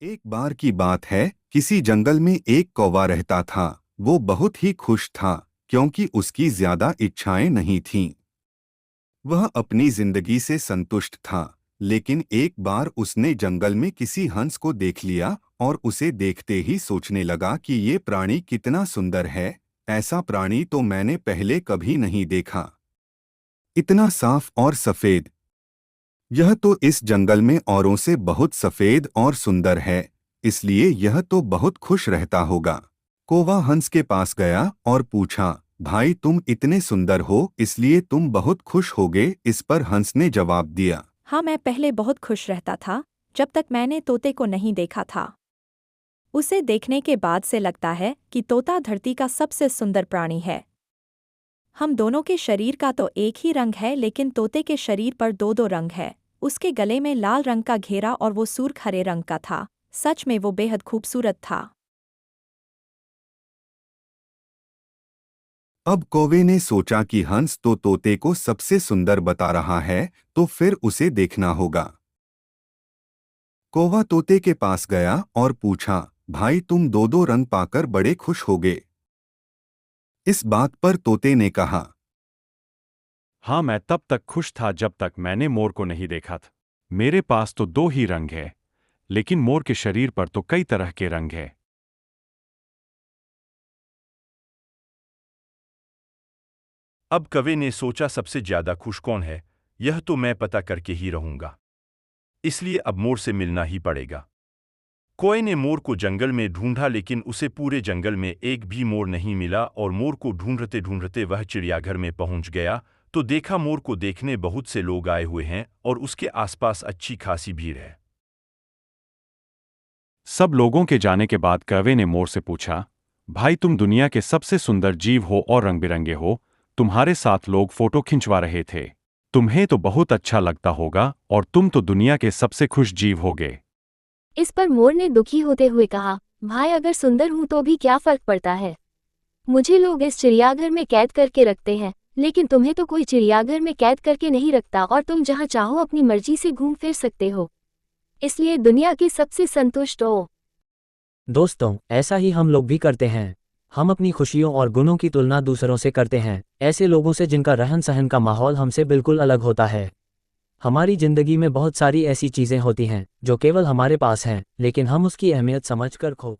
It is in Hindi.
एक बार की बात है, किसी जंगल में एक कौवा रहता था। वो बहुत ही खुश था, क्योंकि उसकी ज्यादा इच्छाएं नहीं थीं। वह अपनी जिंदगी से संतुष्ट था। लेकिन एक बार उसने जंगल में किसी हंस को देख लिया और उसे देखते ही सोचने लगा कि ये प्राणी कितना सुंदर है। ऐसा प्राणी तो मैंने पहले कभी नहीं देखा। इतना साफ और सफेद। यह तो इस जंगल में औरों से बहुत सफेद और सुंदर है, इसलिए यह तो बहुत खुश रहता होगा। कौवा हंस के पास गया और पूछा, भाई तुम इतने सुंदर हो इसलिए तुम बहुत खुश होगे। इस पर हंस ने जवाब दिया, हाँ, मैं पहले बहुत खुश रहता था, जब तक मैंने तोते को नहीं देखा था। उसे देखने के बाद से लगता है कि तोता धरती का सबसे सुंदर प्राणी है। हम दोनों के शरीर का तो एक ही रंग है, लेकिन तोते के शरीर पर दो दो रंग है। उसके गले में लाल रंग का घेरा और वो सुर्ख हरे रंग का था। सच में वो बेहद खूबसूरत था। अब कौवे ने सोचा कि हंस तो तोते को सबसे सुंदर बता रहा है, तो फिर उसे देखना होगा। कौवा तोते के पास गया और पूछा, भाई तुम दो दो रंग पाकर बड़े खुश होगे। इस बात पर तोते ने कहा, हाँ, मैं तब तक खुश था जब तक मैंने मोर को नहीं देखा था। मेरे पास तो दो ही रंग है, लेकिन मोर के शरीर पर तो कई तरह के रंग है। अब कौवे ने सोचा, सबसे ज्यादा खुश कौन है, यह तो मैं पता करके ही रहूंगा। इसलिए अब मोर से मिलना ही पड़ेगा। कौवे ने मोर को जंगल में ढूंढा, लेकिन उसे पूरे जंगल में एक भी मोर नहीं मिला। और मोर को ढूंढते ढूंढते वह चिड़ियाघर में पहुंच गया, तो देखा मोर को देखने बहुत से लोग आए हुए हैं और उसके आसपास अच्छी खासी भीड़ है। सब लोगों के जाने के बाद कौवे ने मोर से पूछा, भाई तुम दुनिया के सबसे सुंदर जीव हो और रंग बिरंगे हो। तुम्हारे साथ लोग फोटो खिंचवा रहे थे। तुम्हें तो बहुत अच्छा लगता होगा और तुम तो दुनिया के सबसे खुश जीव होगे। इस पर मोर ने दुखी होते हुए कहा, भाई अगर सुंदर हूं तो भी क्या फर्क पड़ता है। मुझे लोग इस चिड़ियाघर में कैद करके रखते हैं, लेकिन तुम्हें तो कोई चिड़ियाघर में कैद करके नहीं रखता और तुम जहां चाहो अपनी मर्जी से घूम फिर सकते हो। इसलिए दुनिया के सबसे संतुष्ट हो। दोस्तों, ऐसा ही हम लोग भी करते हैं। हम अपनी खुशियों और गुणों की तुलना दूसरों से करते हैं, ऐसे लोगों से जिनका रहन सहन का माहौल हमसे बिल्कुल अलग होता है। हमारी जिंदगी में बहुत सारी ऐसी चीजें होती हैं जो केवल हमारे पास हैं, लेकिन हम उसकी अहमियत समझकर खो